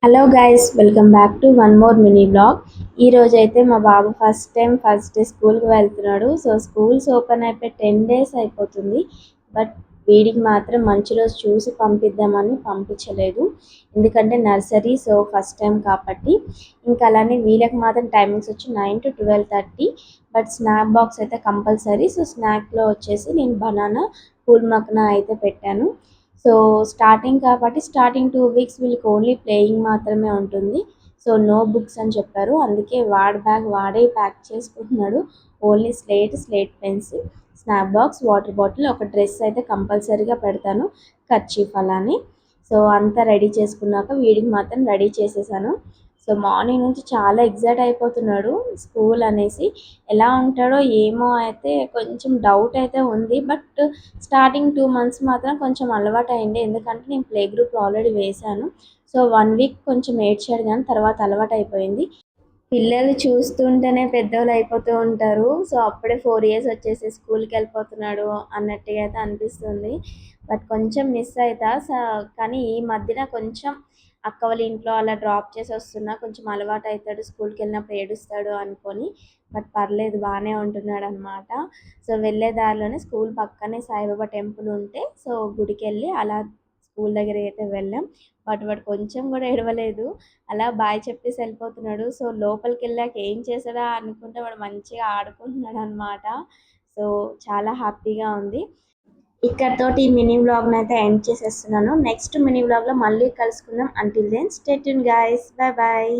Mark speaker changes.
Speaker 1: Hello guys, welcome back to one more mini blog. ఈ రోజు అయితే మా బాబు ఫస్ట్ డే స్కూల్కి వెళ్తున్నాడు. సో స్కూల్స్ ఓపెన్ అయిపోయి 10 days అయిపోతుంది. బట్ వీడికి మాత్రం మంచి రోజు చూసి పంపిద్దామని పంపించలేదు. ఎందుకంటే నర్సరీ, సో ఫస్ట్ టైం కాబట్టి. ఇంకా అలానే వీళ్ళకి మాత్రం టైమింగ్స్ వచ్చి 9 to 12:30. బట్ స్నాక్ బాక్స్ అయితే కంపల్సరీ. సో స్నాక్లో వచ్చేసి నేను బనానా, పూల్ మక్నా అయితే పెట్టాను. సో స్టార్టింగ్ కాబట్టి స్టార్టింగ్ 2 weeks వీళ్ళకి ఓన్లీ ప్లేయింగ్ మాత్రమే ఉంటుంది. సో నో బుక్స్ అని చెప్పారు. అందుకే వాడి బ్యాగ్ వాడే ప్యాక్ చేసుకుంటున్నాడు. Only slate pencil, snap box, water bottle, ఒక డ్రెస్ అయితే కంపల్సరీగా పెడతాను, కర్చీఫ్ అలానే. సో అంతా రెడీ చేసుకున్నాక వీడికి మాత్రం రెడీ చేసేసాను. సో మార్నింగ్ నుంచి చాలా ఎగ్జైట్ అయిపోతున్నాడు స్కూల్ అనేసి. ఎలా ఉంటాడో ఏమో అయితే కొంచెం డౌట్ అయితే ఉంది. బట్ స్టార్టింగ్ 2 months మాత్రం కొంచెం అలవాటు అయింది. ఎందుకంటే నేను ప్లే గ్రూప్లో ఆల్రెడీ వేశాను. సో 1 week కొంచెం ఏడ్చాడు, కానీ తర్వాత అలవాటు అయిపోయింది. పిల్లలు చూస్తుంటేనే పెద్దోళ్ళు అయిపోతూ ఉంటారు. సో అప్పుడే 4 years వచ్చేసి స్కూల్కి వెళ్ళిపోతున్నాడు అన్నట్టుగా అయితే అనిపిస్తుంది. బట్ కొంచెం మిస్ అవుతా. కానీ ఈ మధ్యన కొంచెం అక్క వాళ్ళ ఇంట్లో అలా డ్రాప్ చేసి వస్తున్నా, కొంచెం అలవాటు అవుతాడు, స్కూల్కి వెళ్ళినప్పుడు ఏడుస్తాడు అనుకొని. బట్ పర్లేదు, బాగానే ఉంటున్నాడు అనమాట. సో వెళ్ళే దారిలోనే స్కూల్ పక్కనే సాయిబాబా టెంపుల్ ఉంటే, సో గుడికి వెళ్ళి అలా స్కూల్ దగ్గరికి అయితే వెళ్ళాం. బట్ వాడు కొంచెం కూడా ఏడవలేదు, అలా బాయ్ చెప్పేసి వెళ్ళిపోతున్నాడు. సో లోపలికి వెళ్ళాక ఏం చేశాడా అనుకుంటే వాడు మంచిగా ఆడుకుంటున్నాడు అనమాట. సో చాలా హ్యాపీగా ఉంది. ఇక్కడతోటి ఈ మినీ వ్లాగ్ని అయితే ఎండ్ చేసేస్తున్నాను. నెక్స్ట్ మినీ వ్లాగ్లో మళ్ళీ కలుసుకుందాం. Until then stay tuned guys, bye bye.